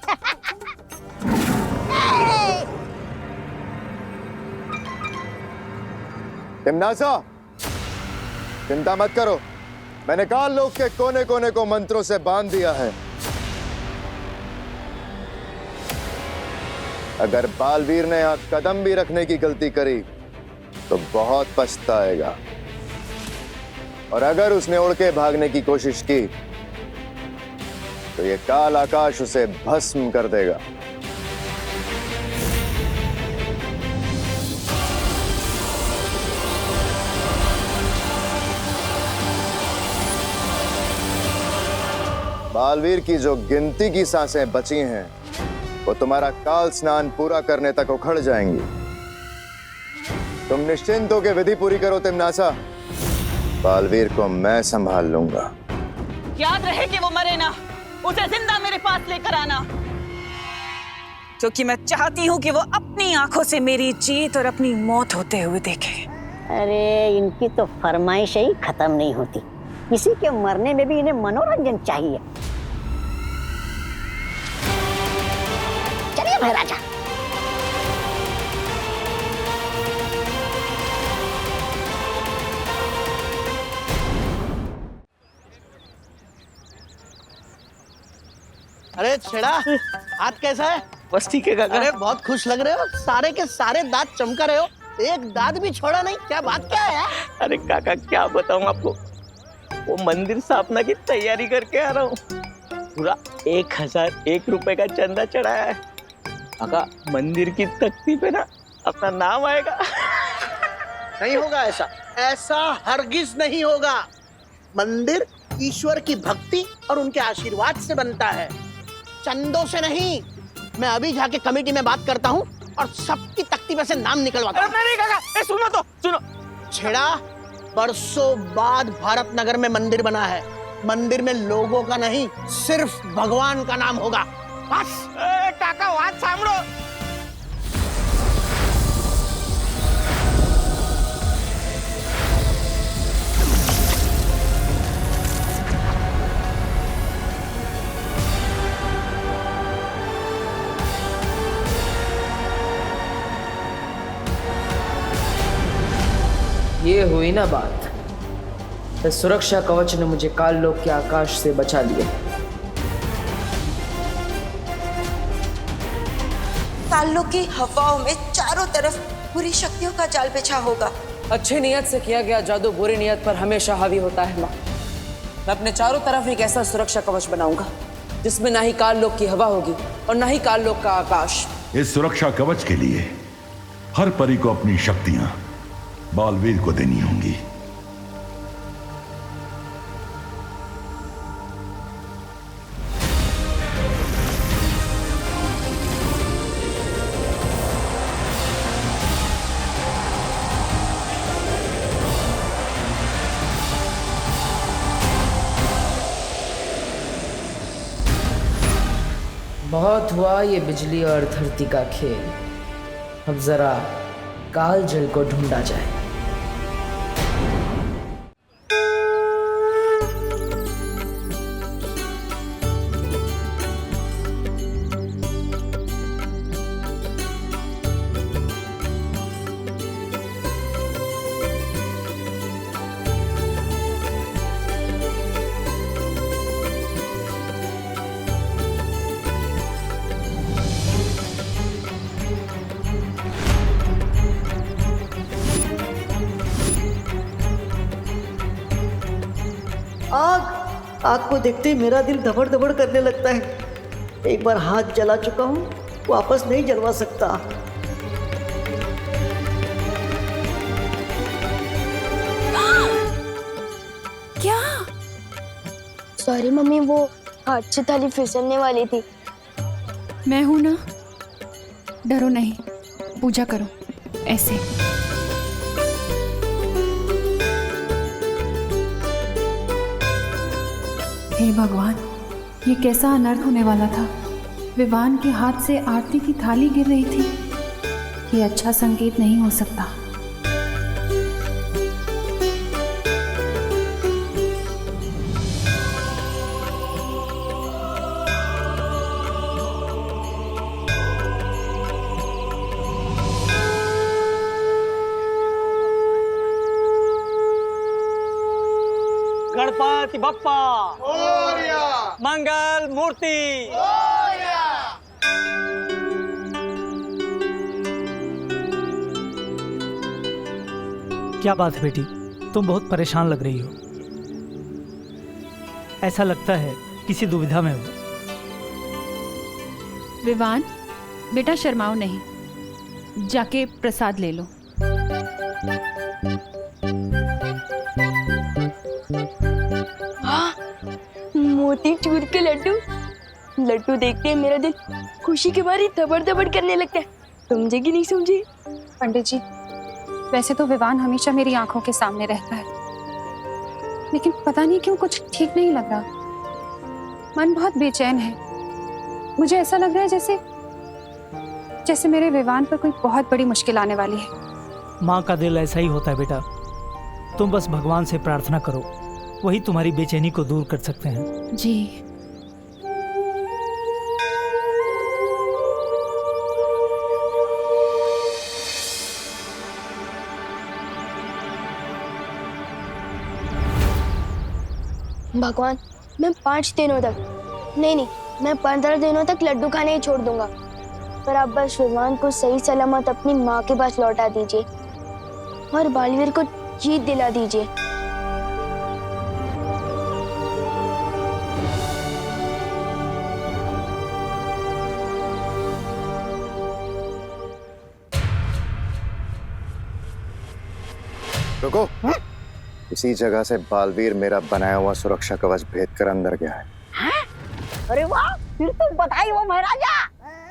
तिम्नासा, चिंता मत करो, मैंने काल लोक के कोने कोने को मंत्रों से बांध दिया है। अगर बालवीर ने यहाँ कदम भी रखने की गलती करी तो बहुत पछताएगा, और अगर उसने उड़ के भागने की कोशिश की तो ये काल आकाश उसे भस्म कर देगा। बालवीर की जो गिनती की सांसें बची हैं वो तुम्हारा काल स्नान पूरा करने तक उखड़ जाएंगी। तुम निश्चिंत होकर विधि पूरी करो तिम्नासा, बालवीर को मैं संभाल लूंगा। याद रहे कि वो मरे ना, उसे जिंदा मेरे पास लेकर आना, क्योंकि मैं चाहती हूँ कि वो अपनी आंखों से मेरी जीत और अपनी मौत होते हुए देखे। अरे इनकी तो फरमाइश ही खत्म नहीं होती, किसी के मरने में भी इन्हें मनोरंजन चाहिए। चलिए भैराजा। अरे छेड़ा, हाथ कैसा है? बस ठीक है काका। अरे बहुत खुश लग रहे हो, सारे के सारे दांत चमका रहे हो, एक दांत भी छोड़ा नहीं, क्या बात क्या है? अरे काका क्या बताऊं आपको, वो मंदिर स्थापना की तैयारी करके आ रहा हूँ, पूरा 1001 रुपए का चंदा चढ़ाया है। काका मंदिर की तख्ती पे ना अपना नाम आएगा। नहीं होगा ऐसा, ऐसा हरगिज नहीं होगा। मंदिर ईश्वर की भक्ति और उनके आशीर्वाद से बनता है, चंदों से नहीं। मैं अभी जाके कमेटी में बात करता हूँ और सबकी तख्ती में से नाम निकलवाता हूँ। नहीं काका, सुनो तो सुनो। छेड़ा, बरसों बाद भारत नगर में मंदिर बना है। मंदिर में लोगों का नहीं, सिर्फ भगवान का नाम होगा, बस। काका बात सामरो। ये हुई ना बात। इस सुरक्षा कवच ने मुझे काल लोक के आकाश से बचा लिया। काल लोक की हवाओं में चारों तरफ बुरी शक्तियों का जाल बिछा होगा। अच्छी नीयत से किया गया जादू बुरी नीयत पर हमेशा हावी होता है माँ। मैं अपने चारों तरफ एक ऐसा सुरक्षा कवच बनाऊंगा जिसमें ना ही काल लोक की हवा होगी और ना ही काल लोक का आकाश। इस सुरक्षा कवच के लिए हर परी को अपनी शक्तियां बालवीर को देनी होंगी। बहुत हुआ ये बिजली और धरती का खेल। अब जरा काल जल को ढूंढा जाए। आग को देखते ही मेरा दिल धबड़ धबड़ करने लगता है। एक बार हाथ जला चुका हूँ, वापस नहीं जलवा सकता। क्या? सॉरी मम्मी, वो हाथ से थाली फिसलने वाली थी। मैं हूं ना, डरो नहीं, पूजा करो ऐसे। हे भगवान, ये कैसा अनर्थ होने वाला था। विवान के हाथ से आरती की थाली गिर रही थी। ये अच्छा संकेत नहीं हो सकता। गणपति बप्पा मोरया, मंगल मूर्ति मोरया। क्या बात है बेटी, तुम बहुत परेशान लग रही हो। ऐसा लगता है किसी दुविधा में हो। विवान, बेटा शर्माओ नहीं, जाके प्रसाद ले लो। मोतीचूर के लड्डू। लड्डू देखते ही मेरा दिल खुशी के मारे धबड़ धबड़ करने लगता है। समझे कि नहीं समझे? पंडित जी, वैसे तो विवान हमेशा मेरी आंखों के सामने रहता है, लेकिन पता नहीं क्यों कुछ ठीक नहीं लग रहा। मन बहुत बेचैन है। मुझे ऐसा लग रहा है जैसे मेरे विवान पर कोई बहुत बड़ी मुश्किल आने वाली है। माँ का दिल ऐसा ही होता है बेटा। तुम बस भगवान से प्रार्थना करो, वही तुम्हारी बेचैनी को दूर कर सकते हैं। जी। भगवान, मैं 5 दिनों तक नहीं, मैं 15 दिनों तक लड्डू खाने ही छोड़ दूंगा, पर आप बस विवान को सही सलामत अपनी माँ के पास लौटा दीजिए और बालवीर को जीत दिला दीजिए। रुको। इसी जगह से बालवीर मेरा बनाया हुआ सुरक्षा कवच भेद कर अंदर गया है। अरे वाह, फिर तो बधाई हो महाराजा।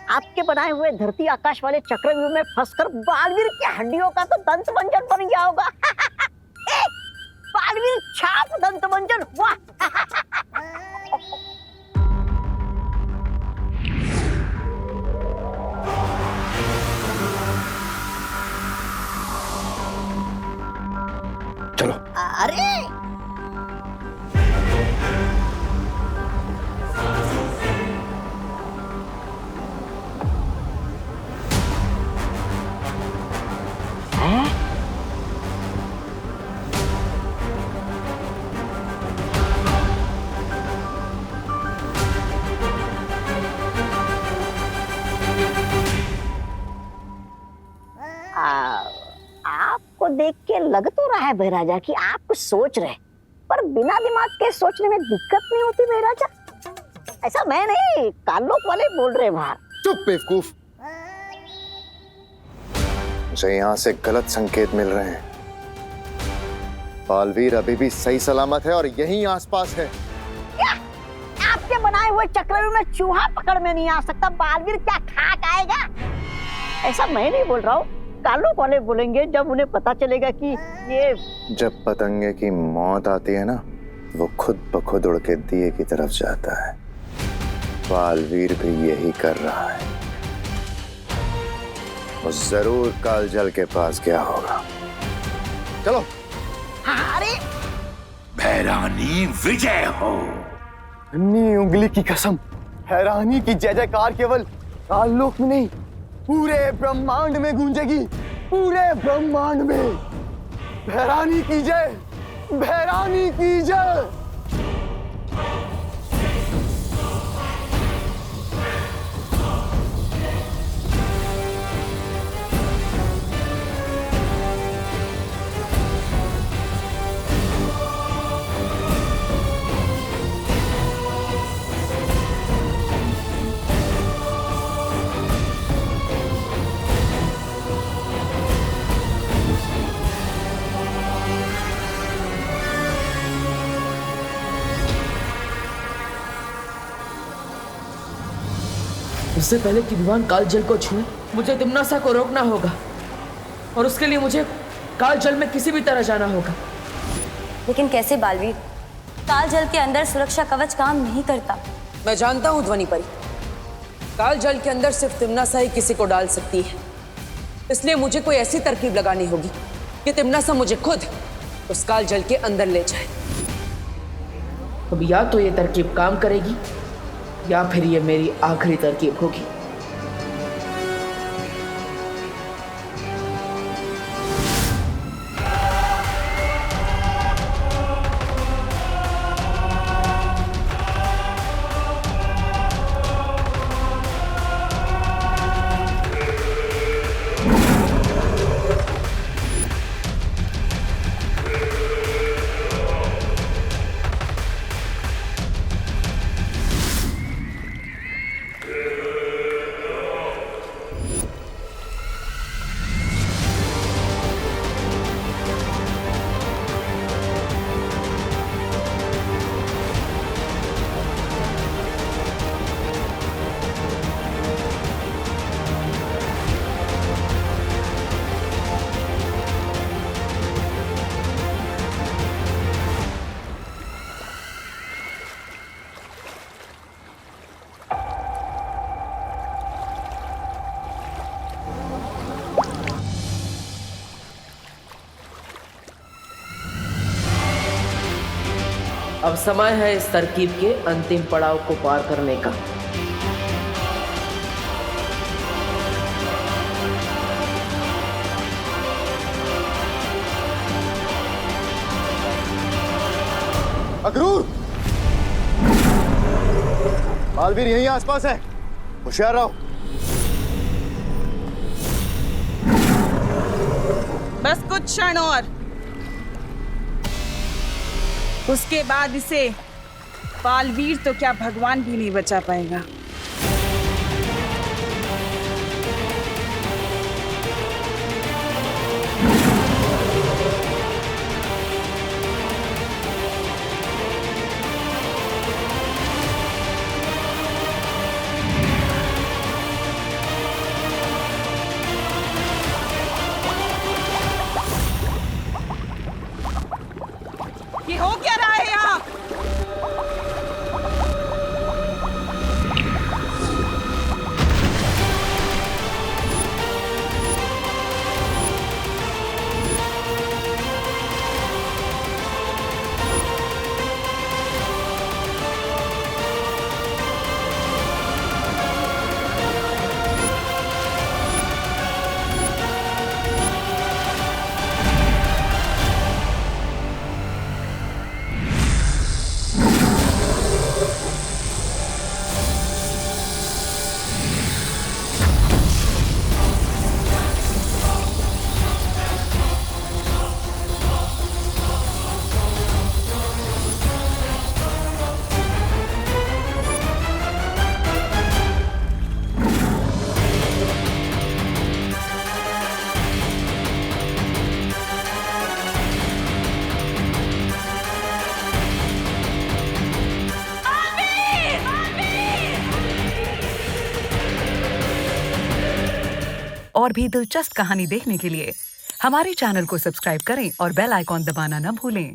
आपके बनाए हुए धरती आकाश वाले चक्रव्यूह में फंसकर बालवीर की हड्डियों का तो दंत मंजन बन गया होगा। बालवीर छाप दंत मंजन, वाह। चलो। अरे आपको देख के लग तो रहा है महाराजा कि आप कुछ सोच रहे हैं, पर बिना दिमाग के सोचने में दिक्कत नहीं होती महाराजा। ऐसा मैं नहीं, कालोक वाले बोल रहे बाहर। चुप बेवकूफ। मुझे यहाँ से गलत संकेत मिल रहे हैं। बालवीर अभी भी सही सलामत है और यहीं आसपास है। क्या? आपके बनाए हुए चक्रव्यूह में चूहा पकड़ में नहीं आ सकता, बालवीर क्या खाक आएगा? ऐसा मैं नहीं बोल रहा हूँ, कालोक वाले बोलेंगे जब उन्हें पता चलेगा कि ये। जब पतंगे की मौत आती है ना, वो खुद ब खुद उड़ के दिए की तरफ जाता है। बालवीर भी यही कर रहा है। वो जरूर कालजल के पास गया होगा। चलो। अरे भैरानी विजय हो। अन्नी उंगली की कसम, हैरानी की जय जयकार केवल काललोक में नहीं, पूरे ब्रह्मांड में गूंजेगी। पूरे ब्रह्मांड में भैरानी की जय, भैरानी की जय। उससे पहले कि विवान काल जल को छूए, मुझे तिम्नासा को रोकना होगा, और उसके लिए मुझे काल जल में किसी भी तरह जाना होगा। लेकिन कैसे बालवीर? काल जल के अंदर सुरक्षा कवच काम नहीं करता। मैं जानता हूँ ध्वनि परी, काल जल के अंदर सिर्फ तिम्नासा ही किसी को डाल सकती है। इसलिए मुझे कोई ऐसी तरकीब लगानी होगी कि तिम्नासा मुझे खुद उस काल जल के अंदर ले जाए। अब या तो ये तरकीब काम करेगी या फिर ये मेरी आखिरी तरकीब होगी। अब समय है इस तरकीब के अंतिम पड़ाव को पार करने का। अक्रूर, बालवीर यहीं आसपास है, होशियार रहो। बस कुछ क्षण और, उसके बाद इसे बालवीर तो क्या भगवान भी नहीं बचा पाएगा। हो क्या रहा है यहाँ? और भी दिलचस्प कहानी देखने के लिए हमारे चैनल को सब्सक्राइब करें और बेल आइकॉन दबाना न भूलें।